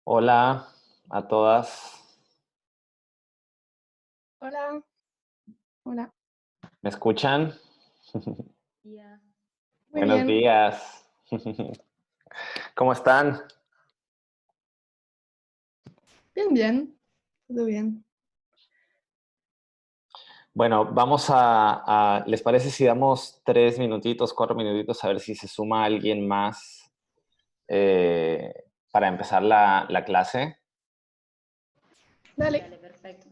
Hola a todas. Hola, hola. ¿Me escuchan? Día. Muy Buenos bien, días. ¿Cómo están? bien, bien, todo bien. Bueno, ¿les parece si damos 3 minutitos, 4 minutitos a ver si se suma alguien más eh, para empezar la clase? Dale. Dale, perfecto.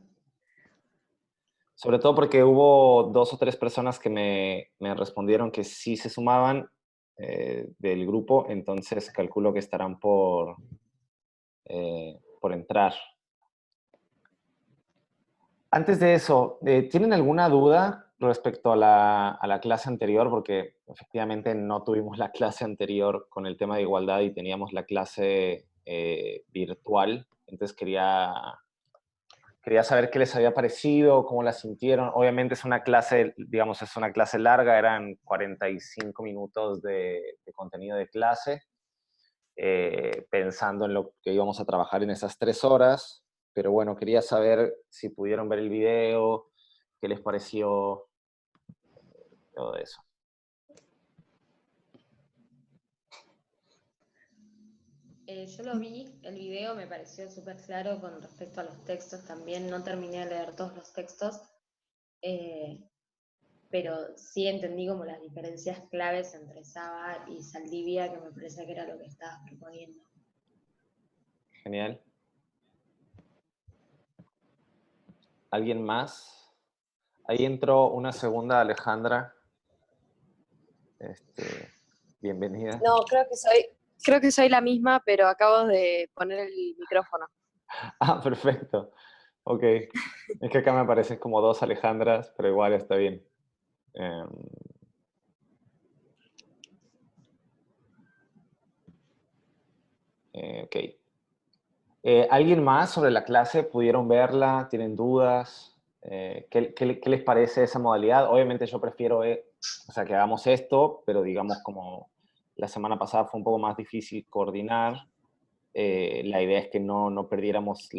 Sobre todo porque hubo 2 o 3 personas que me respondieron que sí se sumaban del grupo, entonces calculo que estarán por entrar. Antes de eso, ¿tienen alguna duda respecto a la clase anterior? Porque efectivamente no tuvimos la clase anterior con el tema de igualdad y teníamos la clase virtual. Entonces quería saber qué les había parecido, cómo la sintieron. Obviamente es una clase, digamos, es una clase larga, eran 45 minutos de contenido de clase, pensando en lo que íbamos a trabajar en esas 3 horas. Pero bueno, quería saber si pudieron ver el video, qué les pareció todo eso. Yo lo vi, el video me pareció súper claro con respecto a los textos también. No terminé de leer todos los textos, eh, pero sí entendí como las diferencias claves entre Saba y Saldivia, que me parece que era lo que estabas proponiendo. Genial. ¿Alguien más? Ahí entró una segunda Alejandra. Bienvenida. No, creo que soy la misma, pero acabo de poner el micrófono. Ah, perfecto. Ok. Es que acá me aparecen como 2 Alejandras, pero igual está bien. Em, ok. ¿Alguien más sobre la clase? ¿Pudieron verla? ¿Tienen dudas? ¿Qué les parece esa modalidad? Obviamente yo prefiero, o sea, que hagamos esto, pero digamos como la semana pasada fue un poco más difícil coordinar. La idea es que no perdiéramos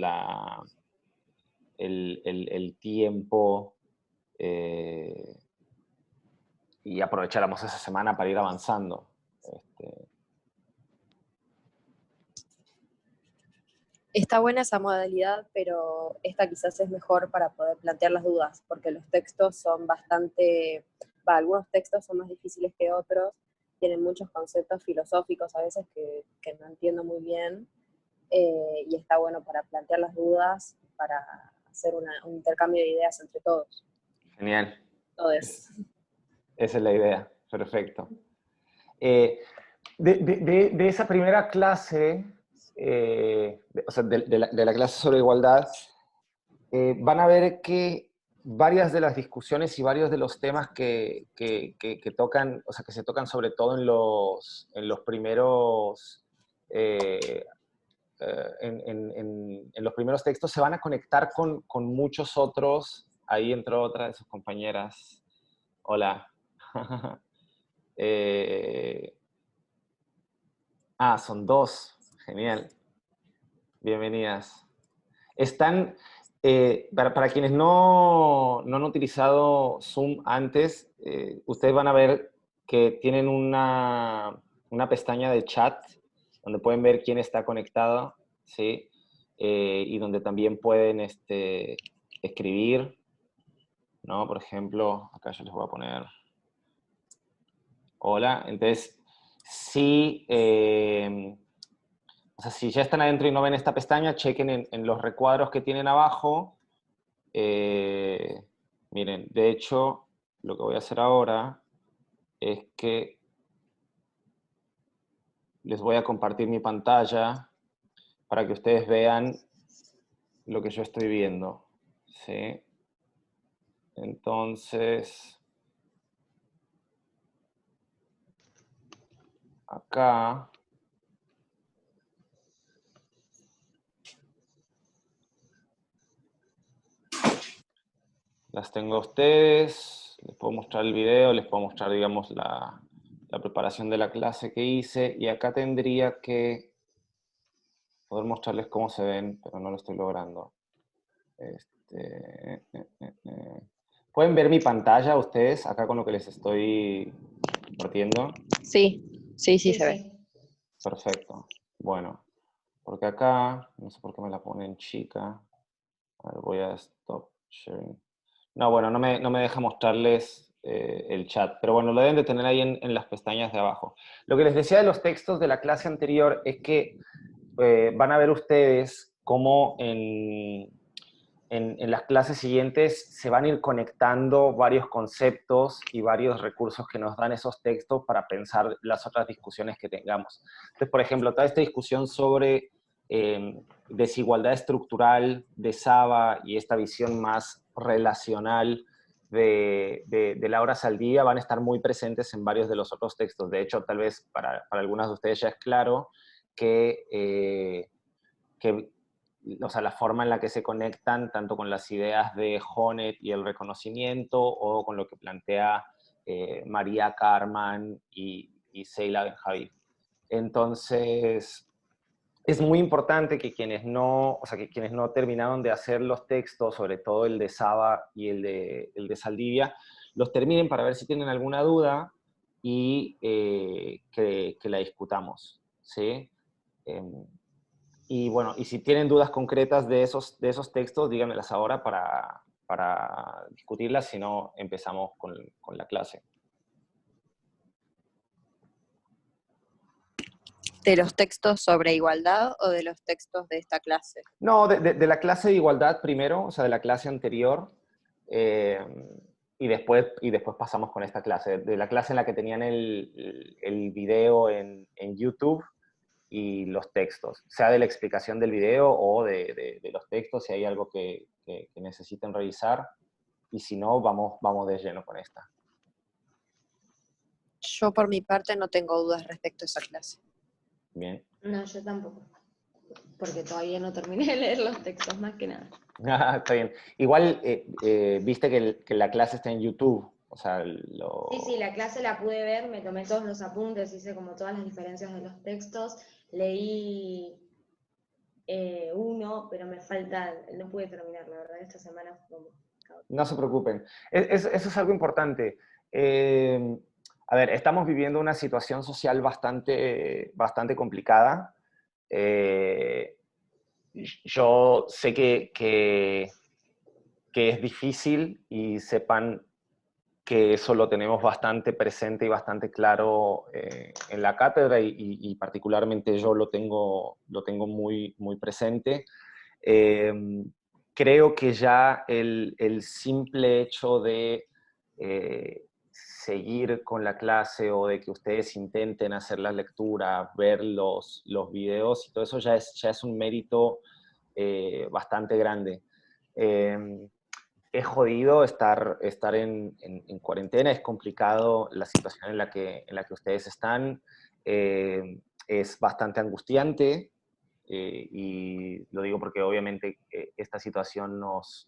el tiempo eh, y aprovecháramos esa semana para ir avanzando. Está buena esa modalidad, pero esta quizás es mejor para poder plantear las dudas, porque los textos son algunos textos son más difíciles que otros, tienen muchos conceptos filosóficos a veces que no entiendo muy bien, y está bueno para plantear las dudas, para hacer un intercambio de ideas entre todos. Genial. Todos. Esa es la idea. Perfecto. De esa primera clase, o sea, de la clase sobre igualdad, van a ver que varias de las discusiones y varios de los temas que tocan, o sea, que se tocan sobre todo en los primeros, en los primeros textos, se van a conectar con muchos otros. Ahí entró otra de sus compañeras. Hola. Eh, son 2. Genial. Bienvenidas. Están, para quienes no han utilizado Zoom antes, ustedes van a ver que tienen una pestaña de chat donde pueden ver quién está conectado, ¿sí? Y donde también pueden escribir, ¿no? Por ejemplo, acá yo les voy a poner hola. Entonces, sí, o sea, si ya están adentro y no ven esta pestaña, chequen en los recuadros que tienen abajo. Miren, de hecho, lo que voy a hacer ahora es que les voy a compartir mi pantalla para que ustedes vean lo que yo estoy viendo. ¿Sí? Entonces, acá las tengo a ustedes, les puedo mostrar el video, les puedo mostrar, digamos, la preparación de la clase que hice, y acá tendría que poder mostrarles cómo se ven, pero no lo estoy logrando. ¿Pueden ver mi pantalla ustedes acá con lo que les estoy compartiendo? Sí, sí, sí Sí, se ve. sí. Perfecto. Bueno, porque acá, no sé por qué me la ponen chica. A ver, voy a stop sharing. No, bueno, no me deja mostrarles el chat, pero bueno, lo deben de tener ahí en las pestañas de abajo. Lo que les decía de los textos de la clase anterior es que van a ver ustedes cómo en las clases siguientes se van a ir conectando varios conceptos y varios recursos que nos dan esos textos para pensar las otras discusiones que tengamos. Entonces, por ejemplo, toda esta discusión sobre desigualdad estructural de Saba y esta visión más relacional de Laura Saldivia van a estar muy presentes en varios de los otros textos. De hecho, tal vez para algunas de ustedes ya es claro que o sea, la forma en la que se conectan tanto con las ideas de Honneth y el reconocimiento o con lo que plantea María Karman y Seila Benjaví. Entonces, es muy importante que quienes no terminaron de hacer los textos, sobre todo el de Saba y el de Saldivia, los terminen para ver si tienen alguna duda y que la discutamos, ¿sí? Y bueno, y si tienen dudas concretas de esos textos, díganmelas ahora para discutirlas, si no, empezamos con la clase. ¿De los textos sobre igualdad o de los textos de esta clase? No, de la clase de igualdad primero, o sea, de la clase anterior, y después pasamos con esta clase. De la clase en la que tenían el video en YouTube y los textos, sea de la explicación del video o de los textos, si hay algo que necesiten revisar, y si no, vamos de lleno con esta. Yo por mi parte no tengo dudas respecto a esa clase. Bien. No, yo tampoco. Porque todavía no terminé de leer los textos, más que nada. Está bien. Igual, viste que la clase está en YouTube, o sea, Sí, la clase la pude ver, me tomé todos los apuntes, hice como todas las diferencias de los textos, leí uno, pero me falta, no pude terminar, la verdad, esta semana fue como... No se preocupen. Eso es algo importante. A ver, estamos viviendo una situación social bastante complicada. Yo sé que es difícil y sepan que eso lo tenemos bastante presente y bastante claro en la cátedra y particularmente yo lo tengo muy, muy presente. Creo que ya el simple hecho de seguir con la clase o de que ustedes intenten hacer la lectura, ver los videos y todo eso ya es un mérito bastante grande. Es jodido estar en cuarentena, es complicado la situación en la que ustedes están, es bastante angustiante, y lo digo porque obviamente esta situación nos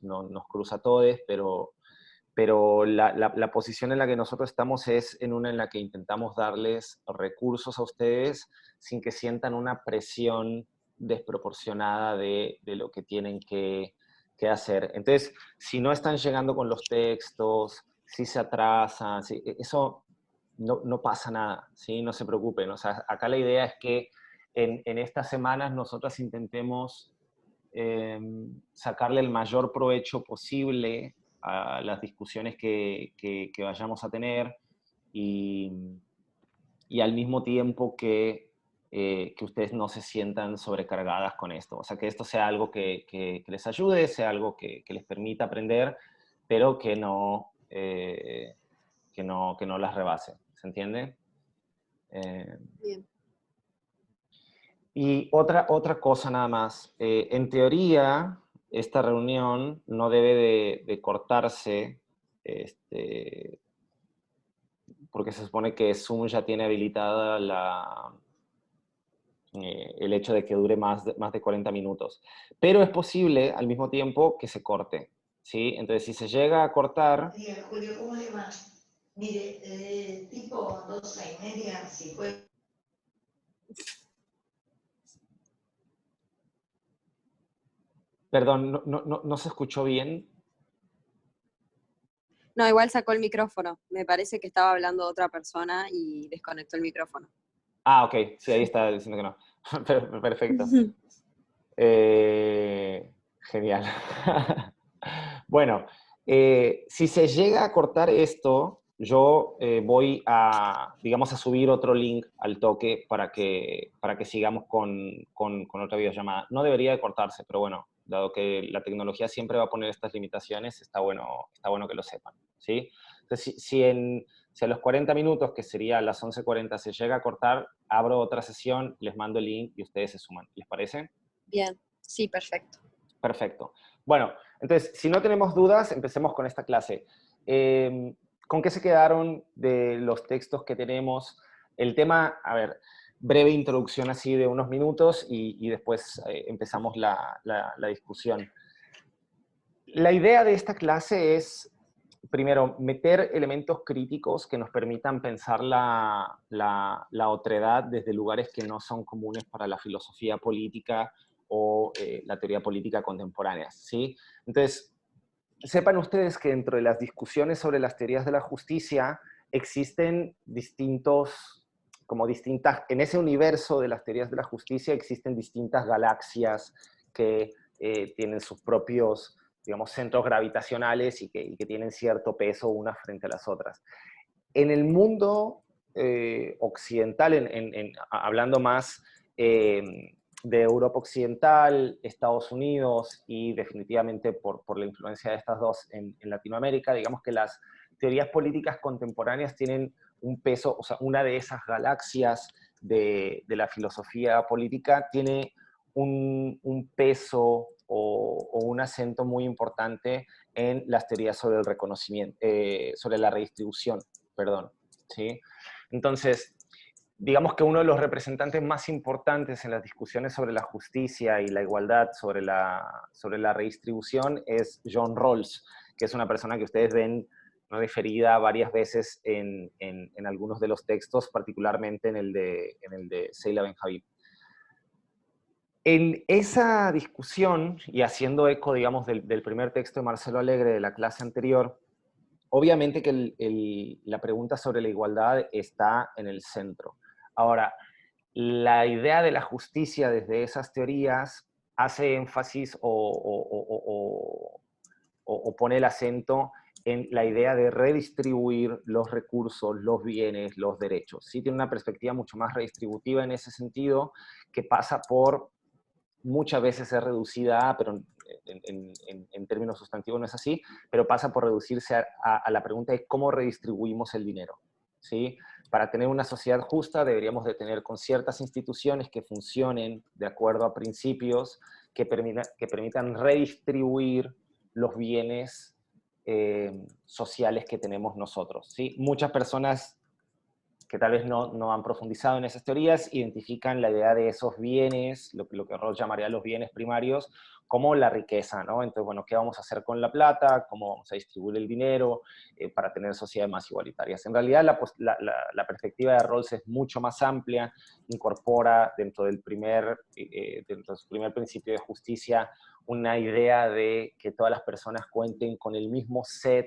cruza a todos, pero la posición en la que nosotros estamos es en una en la que intentamos darles recursos a ustedes sin que sientan una presión desproporcionada de lo que tienen que hacer. Entonces, si no están llegando con los textos, si se atrasan, eso no pasa nada, ¿sí? No se preocupen. O sea, acá la idea es que en estas semanas nosotros intentemos sacarle el mayor provecho posible a las discusiones que vayamos a tener y al mismo tiempo que ustedes no se sientan sobrecargadas con esto. O sea, que esto sea algo que les ayude, sea algo que les permita aprender, pero que no las rebase. ¿Se entiende? Bien. Y otra cosa nada más. En teoría, esta reunión no debe de cortarse, porque se supone que Zoom ya tiene habilitada el hecho de que dure más de 40 minutos. Pero es posible al mismo tiempo que se corte, ¿sí? Entonces, si se llega a cortar... Dígame, Julio, ¿cómo le va? Mire, tipo 12:30, si puede. Perdón, no se escuchó bien. No, igual sacó el micrófono. Me parece que estaba hablando otra persona y desconectó el micrófono. Ah, ok, sí, ahí está diciendo que no. Perfecto. Genial. Bueno, si se llega a cortar esto, yo voy a, digamos, a subir otro link al toque para que sigamos con otra videollamada. No debería de cortarse, pero bueno, dado que la tecnología siempre va a poner estas limitaciones, está bueno que lo sepan, ¿sí? Entonces, si a los 40 minutos, que sería a las 11:40, se llega a cortar, abro otra sesión, les mando el link y ustedes se suman. ¿Les parece? Bien, sí, perfecto. Perfecto. Bueno, entonces, si no tenemos dudas, empecemos con esta clase. ¿Con qué se quedaron de los textos que tenemos? El tema, a ver, breve introducción así de unos minutos y después empezamos la discusión. La idea de esta clase es, primero, meter elementos críticos que nos permitan pensar la otredad desde lugares que no son comunes para la filosofía política o la teoría política contemporánea, ¿sí? Entonces, sepan ustedes que dentro de las discusiones sobre las teorías de la justicia existen en ese universo de las teorías de la justicia existen distintas galaxias que tienen sus propios, digamos, centros gravitacionales y que tienen cierto peso unas frente a las otras. En el mundo occidental, hablando más de Europa Occidental, Estados Unidos y definitivamente por la influencia de estas dos en Latinoamérica, digamos que las teorías políticas contemporáneas tienen un peso, o sea, una de esas galaxias de la filosofía política tiene un peso o un acento muy importante en las teorías sobre el reconocimiento, sobre la redistribución, perdón, ¿sí? Entonces, digamos que uno de los representantes más importantes en las discusiones sobre la justicia y la igualdad, sobre la redistribución, es John Rawls, que es una persona que ustedes ven referida varias veces en algunos de los textos, particularmente en el de Seila Ben-Habib. En esa discusión, y haciendo eco, digamos, del primer texto de Marcelo Alegre de la clase anterior, obviamente que la pregunta sobre la igualdad está en el centro. Ahora, la idea de la justicia desde esas teorías hace énfasis o pone el acento en la idea de redistribuir los recursos, los bienes, los derechos. Sí tiene una perspectiva mucho más redistributiva en ese sentido, que pasa por muchas veces ser reducida a, pero en términos sustantivos no es así, pero pasa por reducirse a la pregunta de cómo redistribuimos el dinero, ¿sí? Para tener una sociedad justa deberíamos de tener con ciertas instituciones que funcionen de acuerdo a principios que permitan redistribuir los bienes sociales que tenemos nosotros, ¿sí? Muchas personas que tal vez no han profundizado en esas teorías, identifican la idea de esos bienes, lo que Rawls llamaría los bienes primarios, como la riqueza, ¿no? Entonces, bueno, ¿qué vamos a hacer con la plata? ¿Cómo vamos a distribuir el dinero para tener sociedades más igualitarias? En realidad, la perspectiva de Rawls es mucho más amplia, incorpora dentro de su primer principio de justicia una idea de que todas las personas cuenten con el mismo set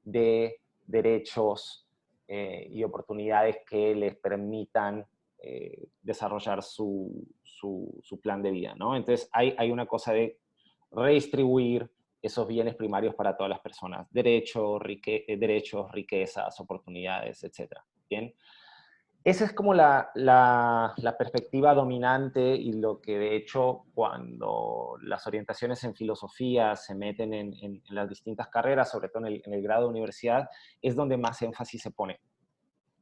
de derechos y oportunidades que les permitan desarrollar su plan de vida, ¿no? Entonces hay una cosa de redistribuir esos bienes primarios para todas las personas, derechos, riquezas, oportunidades, etc. ¿Bien? Esa es como la perspectiva dominante y lo que de hecho cuando las orientaciones en filosofía se meten en las distintas carreras, sobre todo en el grado de universidad, es donde más énfasis se pone.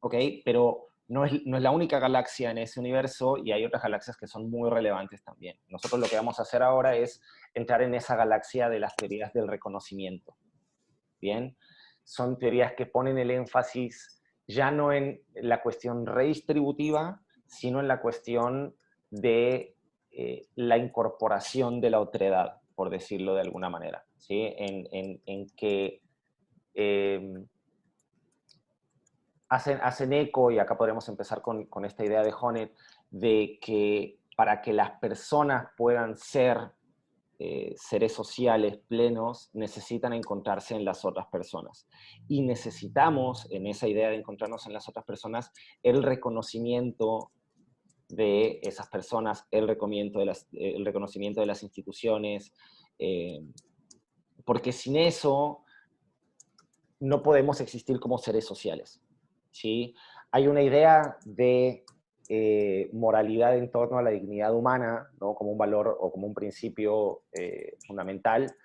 ¿Ok? Pero no es la única galaxia en ese universo y hay otras galaxias que son muy relevantes también. Nosotros lo que vamos a hacer ahora es entrar en esa galaxia de las teorías del reconocimiento. ¿Bien? Son teorías que ponen el énfasis ya no en la cuestión redistributiva, sino en la cuestión de la incorporación de la otredad, por decirlo de alguna manera, ¿sí? En que hacen eco, y acá podremos empezar con esta idea de Honneth, de que para que las personas puedan ser seres sociales plenos necesitan encontrarse en las otras personas. Y necesitamos, en esa idea de encontrarnos en las otras personas, el reconocimiento de esas personas, el reconocimiento de las instituciones, porque sin eso no podemos existir como seres sociales, ¿sí? Hay una idea de moralidad en torno a la dignidad humana, ¿no? Como un valor o como un principio fundamental,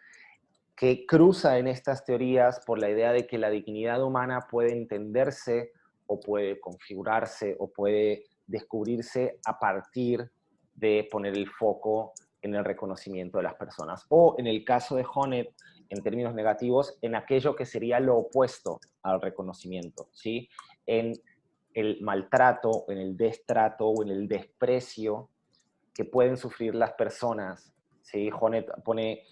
que cruza en estas teorías por la idea de que la dignidad humana puede entenderse o puede configurarse o puede descubrirse a partir de poner el foco en el reconocimiento de las personas. O en el caso de Honneth, en términos negativos, en aquello que sería lo opuesto al reconocimiento, ¿sí? En el maltrato, en el destrato o en el desprecio que pueden sufrir las personas, ¿sí? Honneth pone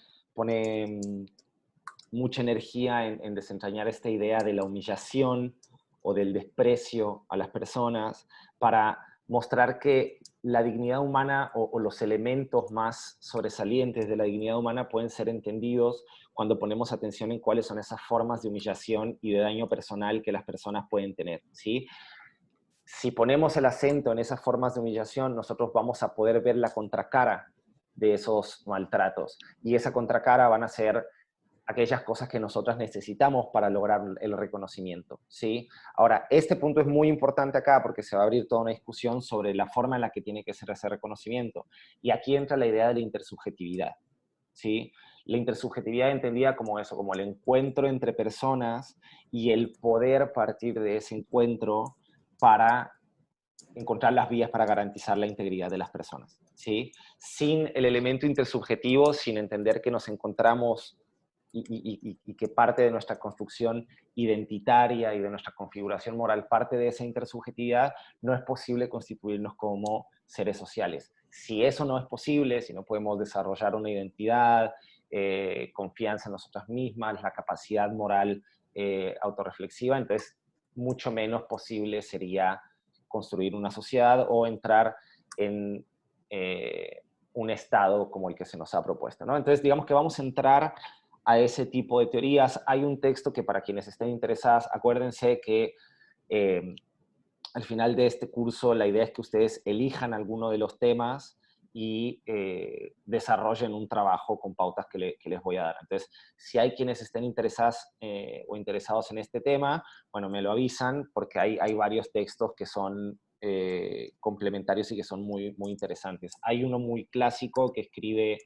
mucha energía en desentrañar esta idea de la humillación o del desprecio a las personas para mostrar que la dignidad humana o los elementos más sobresalientes de la dignidad humana pueden ser entendidos cuando ponemos atención en cuáles son esas formas de humillación y de daño personal que las personas pueden tener, ¿sí? Si ponemos el acento en esas formas de humillación, nosotros vamos a poder ver la contracara de esos maltratos. Y esa contracara van a ser aquellas cosas que nosotras necesitamos para lograr el reconocimiento, ¿sí? Ahora, este punto es muy importante acá porque se va a abrir toda una discusión sobre la forma en la que tiene que ser ese reconocimiento. Y aquí entra la idea de la intersubjetividad, ¿sí? La intersubjetividad entendida como eso, como el encuentro entre personas y el poder partir de ese encuentro para encontrar las vías para garantizar la integridad de las personas, ¿sí? Sin el elemento intersubjetivo, sin entender que nos encontramos y que parte de nuestra construcción identitaria y de nuestra configuración moral parte de esa intersubjetividad, no es posible constituirnos como seres sociales. Si eso no es posible, si no podemos desarrollar una identidad, confianza en nosotras mismas, la capacidad moral autorreflexiva, entonces mucho menos posible sería construir una sociedad o entrar en un estado como el que se nos ha propuesto, ¿no? Entonces, digamos que vamos a entrar a ese tipo de teorías. Hay un texto que para quienes estén interesadas, acuérdense que al final de este curso la idea es que ustedes elijan alguno de los temas y desarrollen un trabajo con pautas que les voy a dar. Entonces, si hay quienes estén interesadas o interesados en este tema, bueno, me lo avisan porque hay varios textos que son complementarios y que son muy, muy interesantes. Hay uno muy clásico que escribe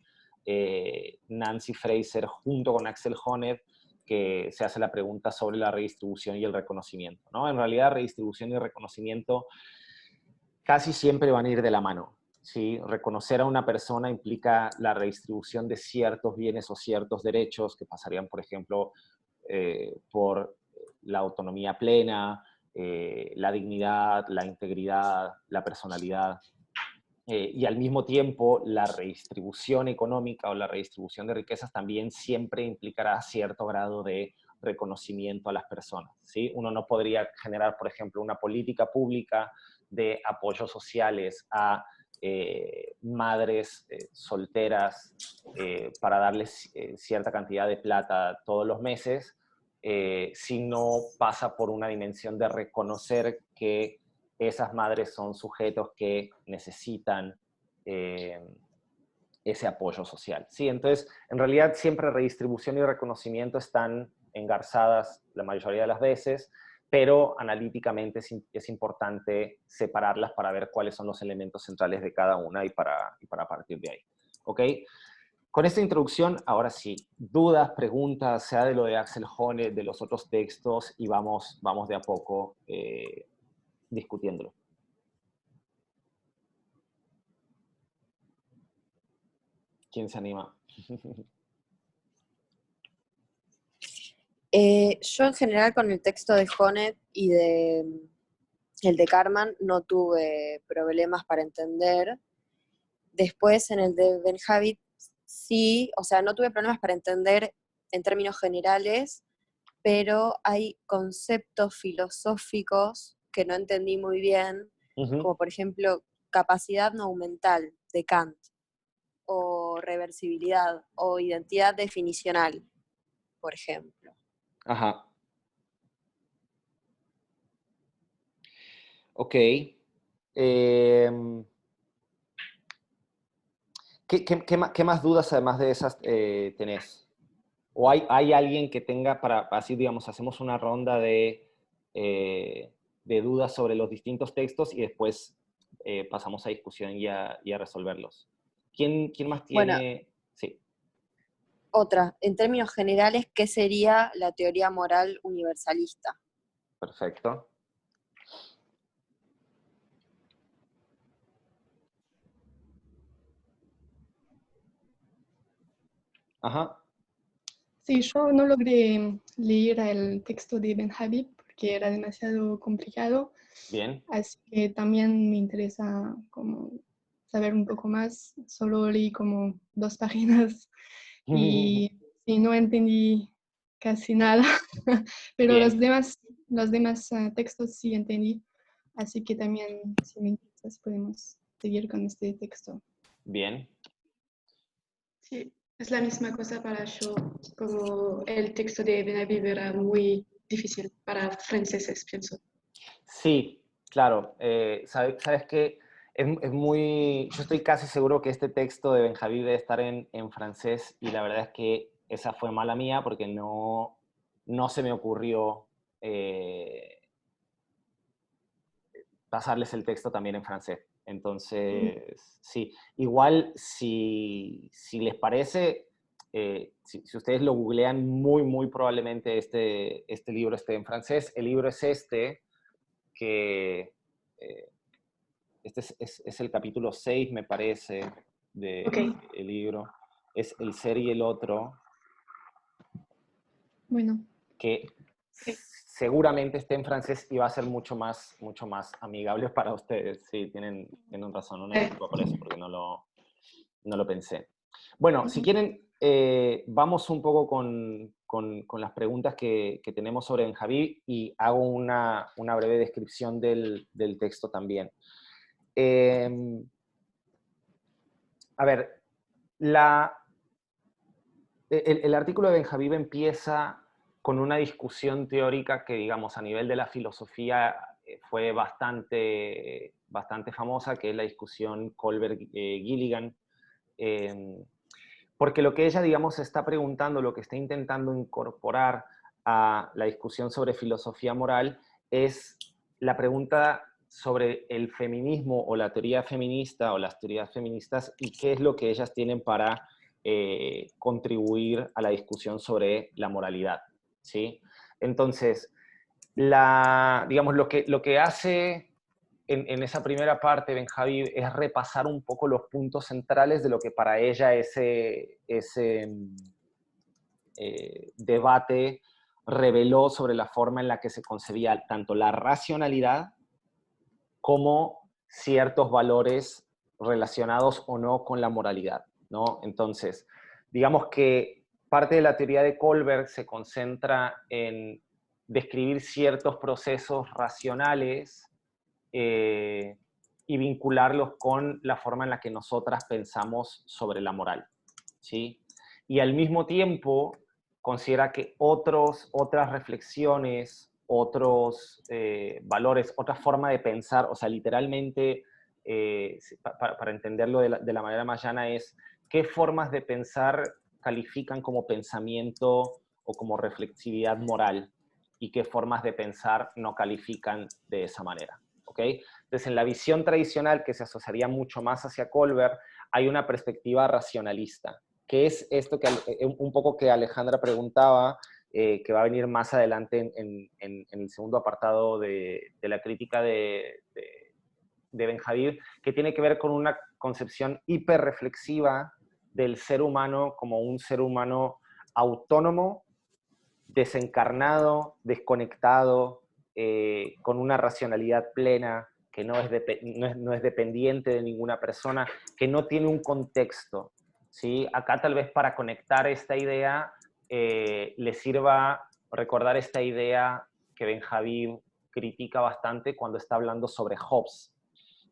Nancy Fraser junto con Axel Honneth, que se hace la pregunta sobre la redistribución y el reconocimiento, ¿no? En realidad, redistribución y reconocimiento casi siempre van a ir de la mano, ¿sí? Reconocer a una persona implica la redistribución de ciertos bienes o ciertos derechos que pasarían, por ejemplo, por la autonomía plena, la dignidad, la integridad, la personalidad. Y al mismo tiempo, la redistribución económica o la redistribución de riquezas también siempre implicará cierto grado de reconocimiento a las personas, ¿sí? Uno no podría generar, por ejemplo, una política pública de apoyos sociales a madres solteras para darles cierta cantidad de plata todos los meses, si no pasa por una dimensión de reconocer que esas madres son sujetos que necesitan ese apoyo social, ¿sí? Entonces, en realidad siempre redistribución y reconocimiento están engarzadas la mayoría de las veces, pero analíticamente es importante separarlas para ver cuáles son los elementos centrales de cada una y para partir de ahí, ¿ok? Con esta introducción, ahora sí, dudas, preguntas, sea de lo de Axel Honneth, de los otros textos, y vamos de a poco discutiéndolo. ¿Quién se anima? Yo en general con el texto de Honneth y el de Karman no tuve problemas para entender. Después en el de Benhabit sí, o sea, no tuve problemas para entender en términos generales, pero hay conceptos filosóficos que no entendí muy bien, como por ejemplo capacidad no aumental de Kant. o reversibilidad o identidad definicional, por ejemplo. Ajá. Ok. ¿Qué más dudas además de esas tenés? ¿O hay alguien que tenga para, así digamos, hacemos una ronda de dudas sobre los distintos textos y después pasamos a discusión y a resolverlos? ¿Quién más Bueno, tiene? Sí, otra, en términos generales, ¿qué sería la teoría moral universalista? perfecto. Ajá, Sí, yo no logré leer el texto de Ben Habib porque era demasiado complicado, bien. así que también me interesa como saber un poco más. Solo leí como 2 páginas y sí, no entendí casi nada, pero Bien, los demás textos sí entendí, así que también, si me interesas, podemos seguir con este texto. bien. Sí, es la misma cosa para yo, como el texto de Benavides era muy difícil para franceses, pienso. Sí, claro. Sabes que es muy... Yo estoy casi seguro que este texto de Benjaví debe estar en francés y la verdad es que esa fue mala mía porque no se me ocurrió pasarles el texto también en francés. Entonces, sí. Igual, si les parece, si ustedes lo googlean, muy probablemente este libro esté en francés. El libro es este, que este es el capítulo 6, me parece, del Ok, libro. Es El ser y el otro, bueno, que ok. seguramente esté en francés y va a ser mucho más amigable para ustedes. Sí, tienen razón. Una disculpa por eso, porque no lo pensé. Bueno, si Ujú. quieren, vamos un poco con las preguntas que tenemos sobre Benjaví y hago una breve descripción del texto también. A ver, el artículo de Benjaví empieza con una discusión teórica que, digamos, a nivel de la filosofía fue bastante famosa, que es la discusión Kohlberg-Gilligan, porque lo que ella, digamos, está preguntando, lo que está intentando incorporar a la discusión sobre filosofía moral es la pregunta sobre el feminismo o la teoría feminista o las teorías feministas y qué es lo que ellas tienen para contribuir a la discusión sobre la moralidad, ¿sí? Entonces, digamos, lo que hace en esa primera parte Benjaví es repasar un poco los puntos centrales de lo que para ella ese debate reveló sobre la forma en la que se concebía tanto la racionalidad como ciertos valores relacionados o no con la moralidad, ¿no? Entonces, digamos que parte de la teoría de Kohlberg se concentra en describir ciertos procesos racionales y vincularlos con la forma en la que nosotras pensamos sobre la moral, ¿sí? Y al mismo tiempo considera que otras reflexiones, otros valores, otra forma de pensar, o sea, literalmente, para entenderlo de la manera más llana, es qué formas de pensar califican como pensamiento o como reflexividad moral y qué formas de pensar no califican de esa manera. ¿Ok? Entonces, en la visión tradicional, que se asociaría mucho más hacia Kohlberg, hay una perspectiva racionalista, que es esto que un poco que Alejandra preguntaba, que va a venir más adelante en el segundo apartado de la crítica de Benjaví, que tiene que ver con una concepción hiperreflexiva del ser humano como un ser humano autónomo, desencarnado, desconectado, con una racionalidad plena, que no es dependiente de ninguna persona, que no tiene un contexto. ¿Sí? Acá tal vez para conectar esta idea le sirva recordar esta idea que Benjaví critica bastante cuando está hablando sobre Hobbes,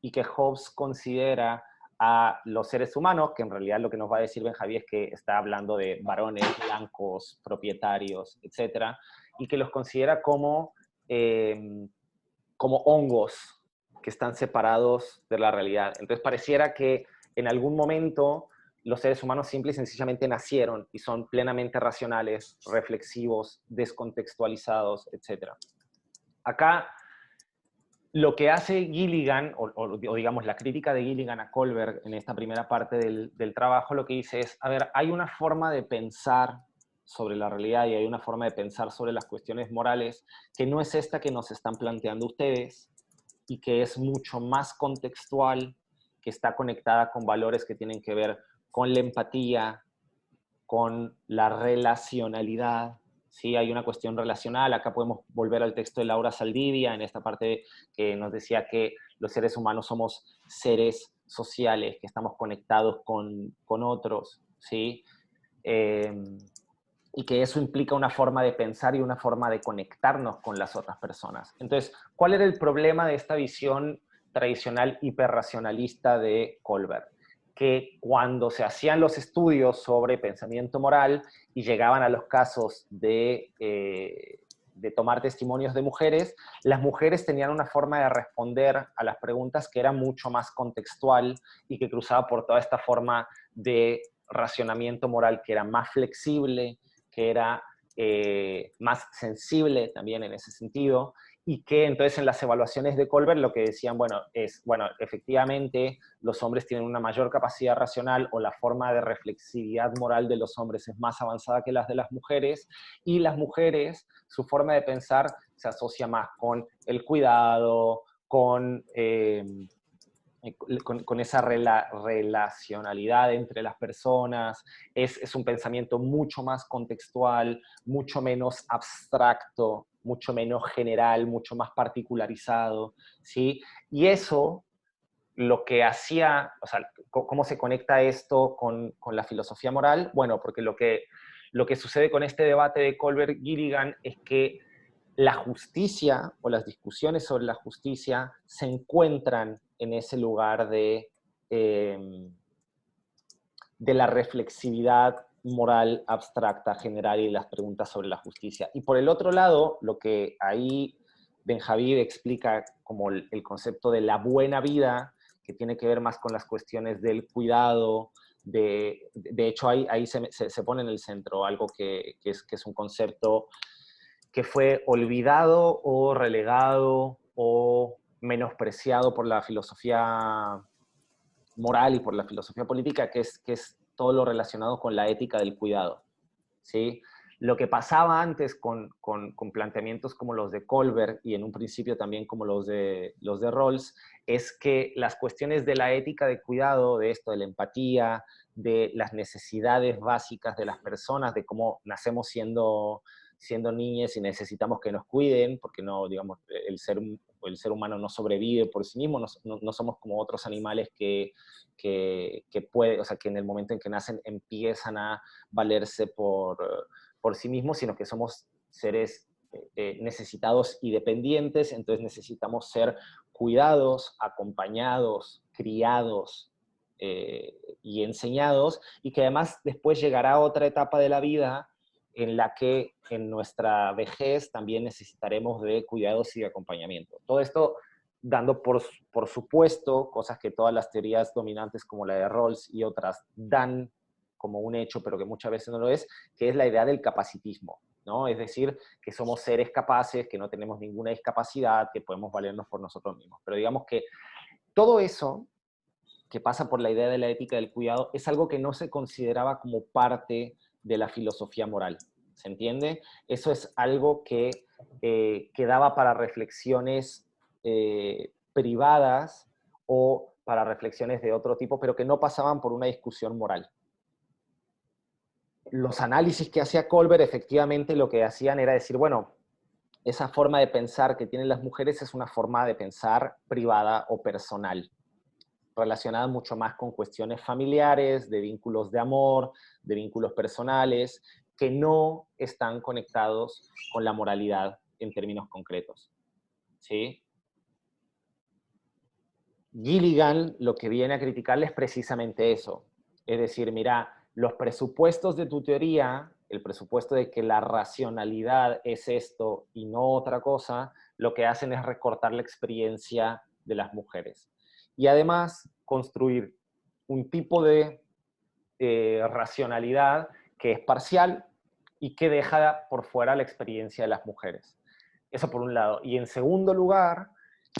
y que Hobbes considera a los seres humanos, que en realidad lo que nos va a decir Benjaví es que está hablando de varones blancos, propietarios, etcétera, y que los considera como hongos que están separados de la realidad. Entonces pareciera que en algún momento los seres humanos simple y sencillamente nacieron y son plenamente racionales, reflexivos, descontextualizados, etc. Acá lo que hace Gilligan, o digamos la crítica de Gilligan a Kohlberg en esta primera parte del trabajo, lo que dice es, a ver, hay una forma de pensar sobre la realidad y hay una forma de pensar sobre las cuestiones morales que no es esta que nos están planteando ustedes y que es mucho más contextual, que está conectada con valores que tienen que ver con la empatía, con la relacionalidad. Sí, hay una cuestión relacional. Acá podemos volver al texto de Laura Saldivia, en esta parte que nos decía que los seres humanos somos seres sociales, que estamos conectados con otros, ¿sí? Y que eso implica una forma de pensar y una forma de conectarnos con las otras personas. Entonces, ¿cuál era el problema de esta visión tradicional hiperracionalista de Kohlberg? Que cuando se hacían los estudios sobre pensamiento moral y llegaban a los casos de tomar testimonios de mujeres, las mujeres tenían una forma de responder a las preguntas que era mucho más contextual y que cruzaba por toda esta forma de racionamiento moral que era más flexible, que era más sensible también en ese sentido, y que entonces en las evaluaciones de Kohlberg lo que decían, bueno, efectivamente los hombres tienen una mayor capacidad racional o la forma de reflexividad moral de los hombres es más avanzada que las de las mujeres, y las mujeres, su forma de pensar se asocia más con el cuidado, con esa relacionalidad entre las personas, es un pensamiento mucho más contextual, mucho menos abstracto, mucho menos general, mucho más particularizado, ¿sí? Y eso, lo que hacía, o sea, ¿cómo se conecta esto con la filosofía moral? Bueno, porque lo que sucede con este debate de Kohlberg-Gilligan es que la justicia o las discusiones sobre la justicia se encuentran en ese lugar de la reflexividad moral abstracta general y las preguntas sobre la justicia. Y por el otro lado, lo que ahí Benjaví explica como el concepto de la buena vida, que tiene que ver más con las cuestiones del cuidado, de hecho ahí se pone en el centro algo que es un concepto que fue olvidado o relegado o menospreciado por la filosofía moral y por la filosofía política, que es todo lo relacionado con la ética del cuidado, ¿sí? Lo que pasaba antes con planteamientos como los de Kohlberg y en un principio también como los de Rawls, es que las cuestiones de la ética de cuidado, de esto, de la empatía, de las necesidades básicas de las personas, de cómo nacemos siendo niñas y necesitamos que nos cuiden, porque no, digamos, el ser humano no sobrevive por sí mismo, no somos como otros animales que puede, o sea, que en el momento en que nacen empiezan a valerse por sí mismos, sino que somos seres necesitados y dependientes, entonces necesitamos ser cuidados, acompañados, criados y enseñados, y que además después llegará otra etapa de la vida en la que en nuestra vejez también necesitaremos de cuidados y de acompañamiento. Todo esto dando por supuesto cosas que todas las teorías dominantes como la de Rawls y otras dan como un hecho, pero que muchas veces no lo es, que es la idea del capacitismo, ¿no? Es decir, que somos seres capaces, que no tenemos ninguna discapacidad, que podemos valernos por nosotros mismos. Pero digamos que todo eso que pasa por la idea de la ética del cuidado es algo que no se consideraba como parte de la filosofía moral, ¿se entiende? Eso es algo que quedaba para reflexiones privadas o para reflexiones de otro tipo, pero que no pasaban por una discusión moral. Los análisis que hacía Kohlberg efectivamente lo que hacían era decir, bueno, esa forma de pensar que tienen las mujeres es una forma de pensar privada o personal, relacionada mucho más con cuestiones familiares, de vínculos de amor, de vínculos personales, que no están conectados con la moralidad en términos concretos, ¿sí? Gilligan lo que viene a criticarle es precisamente eso. Es decir, mira, los presupuestos de tu teoría, el presupuesto de que la racionalidad es esto y no otra cosa, lo que hacen es recortar la experiencia de las mujeres. Y además construir un tipo de racionalidad que es parcial y que deja por fuera la experiencia de las mujeres. Eso por un lado. Y en segundo lugar,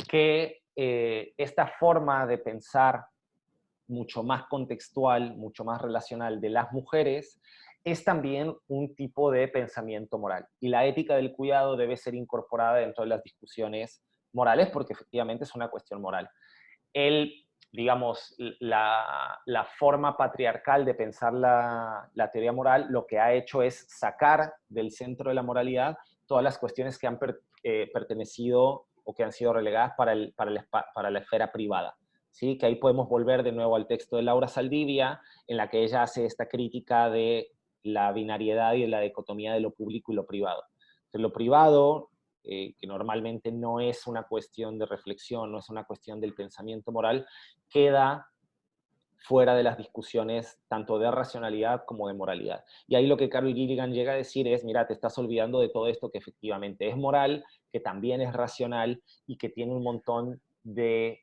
que esta forma de pensar mucho más contextual, mucho más relacional de las mujeres, es también un tipo de pensamiento moral. Y la ética del cuidado debe ser incorporada dentro de las discusiones morales porque efectivamente es una cuestión moral. Digamos, la forma patriarcal de pensar la teoría moral lo que ha hecho es sacar del centro de la moralidad todas las cuestiones que han pertenecido o que han sido relegadas para la esfera privada. ¿Sí? Que ahí podemos volver de nuevo al texto de Laura Saldivia, en la que ella hace esta crítica de la binariedad y de la dicotomía de lo público y lo privado. Entonces, lo privado, que normalmente no es una cuestión de reflexión, no es una cuestión del pensamiento moral, queda fuera de las discusiones tanto de racionalidad como de moralidad. Y ahí lo que Carol Gilligan llega a decir es, mira, te estás olvidando de todo esto que efectivamente es moral, que también es racional y que tiene un montón de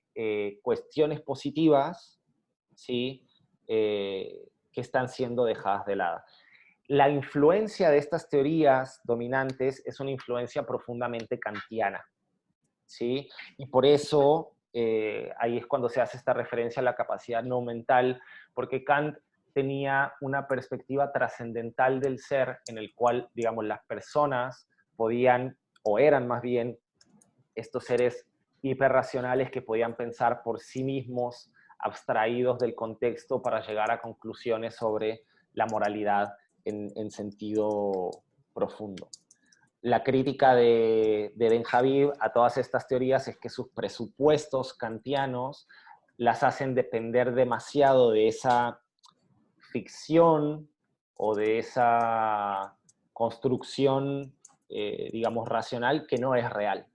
cuestiones positivas, ¿sí? Que están siendo dejadas de lado. La influencia de estas teorías dominantes es una influencia profundamente kantiana, ¿sí? Y por eso ahí es cuando se hace esta referencia a la capacidad no mental, porque Kant tenía una perspectiva trascendental del ser en el cual, digamos, las personas podían, o eran más bien, estos seres hiperracionales que podían pensar por sí mismos, abstraídos del contexto para llegar a conclusiones sobre la moralidad en sentido profundo. La crítica de Ben-Habib a todas estas teorías es que sus presupuestos kantianos las hacen depender demasiado de esa ficción o de esa construcción, digamos, racional que no es real.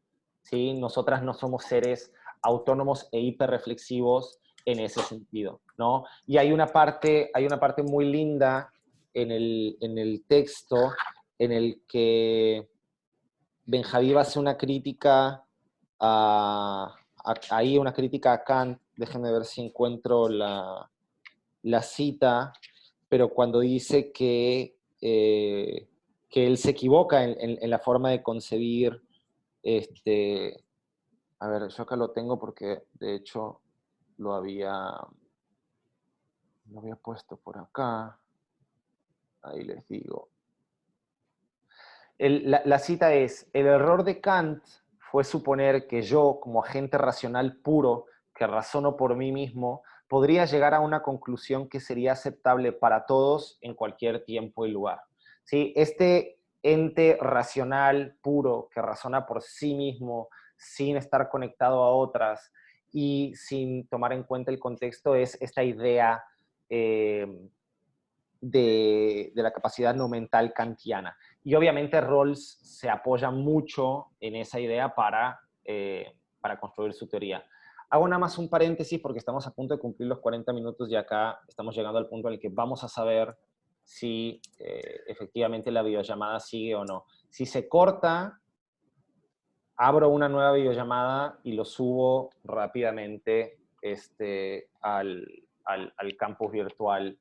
¿Sí? Nosotras no somos seres autónomos e hiperreflexivos en ese sentido, ¿no? Y hay una parte muy linda en el texto en el que Ben-Habib hace una crítica ahí una crítica a Kant, déjenme ver si encuentro la cita, pero cuando dice que él se equivoca en la forma de concebir, a ver, yo acá lo tengo porque de hecho lo había puesto por acá, ahí les digo. La cita es, el error de Kant fue suponer que yo, como agente racional puro, que razono por mí mismo, podría llegar a una conclusión que sería aceptable para todos en cualquier tiempo y lugar. ¿Sí? Este ente racional puro que razona por sí mismo, sin estar conectado a otras y sin tomar en cuenta el contexto, es esta idea de la capacidad no mental kantiana. Y obviamente Rawls se apoya mucho en esa idea para construir su teoría. Hago nada más un paréntesis porque estamos a punto de cumplir los 40 minutos y acá estamos llegando al punto en el que vamos a saber si efectivamente la videollamada sigue o no. Si se corta, abro una nueva videollamada y lo subo rápidamente al campus virtual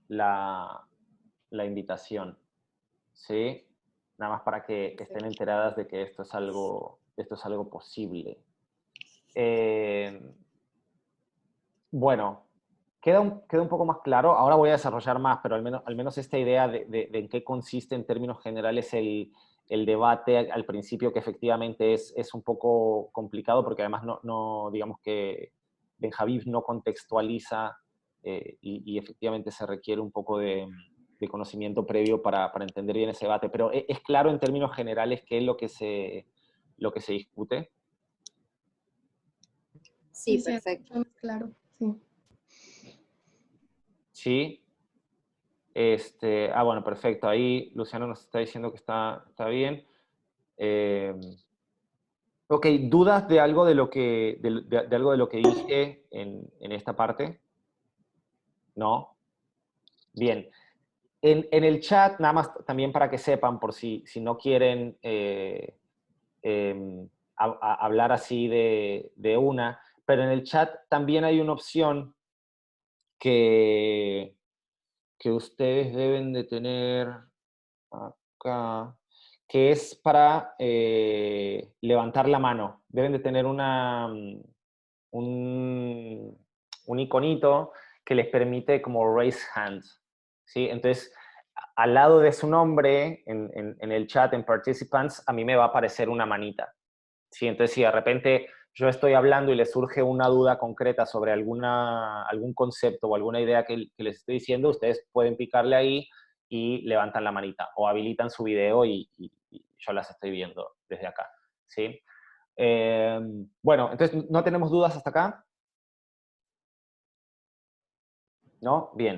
la invitación, ¿sí? Nada más para que estén enteradas de que esto es algo posible. Bueno, queda un poco más claro. Ahora voy a desarrollar más, pero al menos esta idea de en qué consiste en términos generales el debate al principio, que efectivamente es un poco complicado, porque además no digamos que Ben-Habib no contextualiza y efectivamente se requiere un poco de conocimiento previo para entender bien ese debate. Pero es claro en términos generales qué es lo que se discute. Sí, Sí, perfecto. claro, sí. Sí. Bueno, perfecto. Ahí Luciano nos está diciendo que está bien. Ok, ¿dudas de algo de lo que, de algo de lo que dije en esta parte? ¿No? Bien. En el chat, nada más también para que sepan, por si no quieren hablar así de una, pero en el chat también hay una opción que, que ustedes deben de tener acá, que es para levantar la mano. Deben de tener un iconito que les permite como raise hand, ¿sí? Entonces, al lado de su nombre, en el chat, en participants, a mí me va a aparecer una manita, ¿sí? Entonces, si de repente yo estoy hablando y les surge una duda concreta sobre algún concepto o alguna idea que les estoy diciendo, ustedes pueden picarle ahí y levantan la manita o habilitan su video y yo las estoy viendo desde acá, ¿sí? Bueno, entonces, ¿no tenemos dudas hasta acá? ¿No? Bien.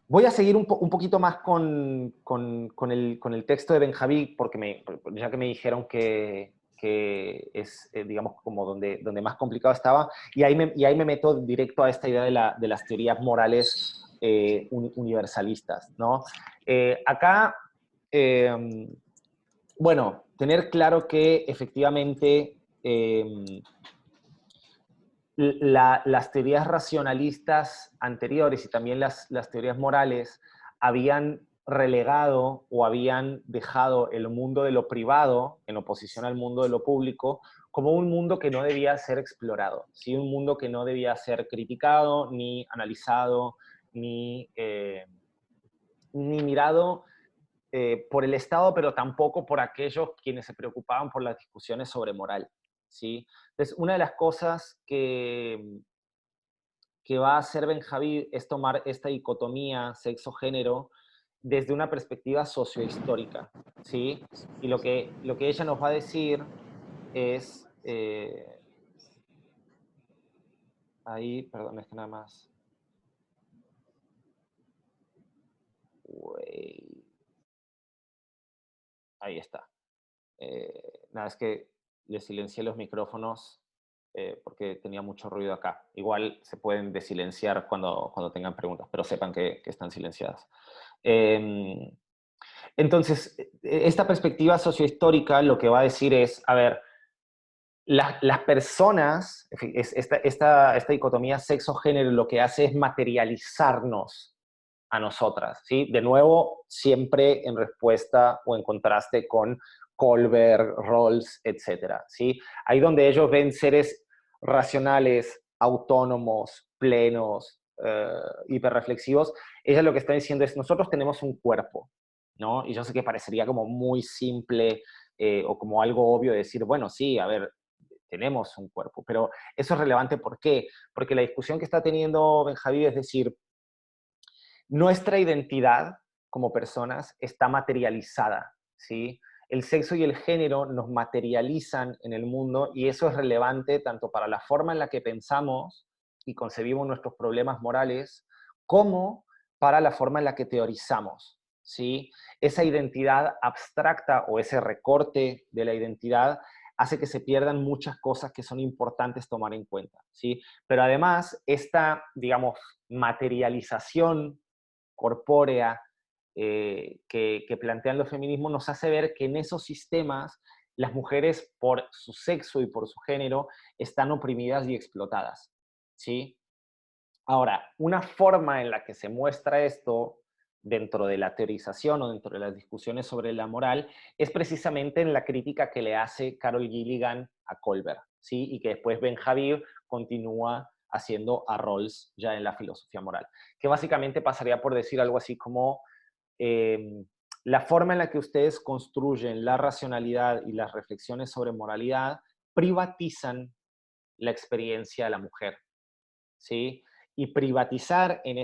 Voy a seguir un poquito más con el texto de Benjaví, porque ya que me dijeron que es, digamos, como donde más complicado estaba, y ahí me meto directo a esta idea de las teorías morales universalistas, ¿no? Acá, bueno, tener claro que efectivamente las teorías racionalistas anteriores y también las teorías morales habían relegado o habían dejado el mundo de lo privado, en oposición al mundo de lo público, como un mundo que no debía ser explorado, ¿sí? Un mundo que no debía ser criticado, ni analizado, ni mirado por el Estado, pero tampoco por aquellos quienes se preocupaban por las discusiones sobre moral, ¿sí? Entonces, una de las cosas que va a hacer Benjaví es tomar esta dicotomía sexo-género desde una perspectiva sociohistórica, ¿sí? Y lo que ella nos va a decir es... ahí, perdón, es que nada más... Ahí está. Nada, es que le silencié los micrófonos porque tenía mucho ruido acá. Igual se pueden desilenciar cuando tengan preguntas, pero sepan que están silenciadas. Entonces, esta perspectiva sociohistórica lo que va a decir es, a ver, las personas, esta dicotomía sexo-género lo que hace es materializarnos a nosotras, ¿sí? De nuevo, siempre en respuesta o en contraste con Kohlberg, Rawls, etcétera, ¿sí? Ahí donde ellos ven seres racionales, autónomos, plenos, hiperreflexivos, ella lo que está diciendo es, nosotros tenemos un cuerpo, ¿no? Y yo sé que parecería como muy simple o como algo obvio decir, bueno, sí, a ver, tenemos un cuerpo, pero eso es relevante, ¿por qué? Porque la discusión que está teniendo Benjaví es decir, nuestra identidad como personas está materializada, ¿sí? El sexo y el género nos materializan en el mundo y eso es relevante tanto para la forma en la que pensamos y concebimos nuestros problemas morales, como para la forma en la que teorizamos, ¿sí? Esa identidad abstracta o ese recorte de la identidad hace que se pierdan muchas cosas que son importantes tomar en cuenta, ¿sí? Pero además, esta, digamos, materialización corpórea que plantean los feminismos nos hace ver que en esos sistemas las mujeres por su sexo y por su género están oprimidas y explotadas, ¿sí? Ahora, una forma en la que se muestra esto dentro de la teorización o dentro de las discusiones sobre la moral es precisamente en la crítica que le hace Carol Gilligan a Kohlberg, ¿sí? Y que después Benjaví continúa haciendo a Rawls ya en la filosofía moral, que básicamente pasaría por decir algo así como la forma en la que ustedes construyen la racionalidad y las reflexiones sobre moralidad privatizan la experiencia de la mujer, ¿sí? Y privatizar en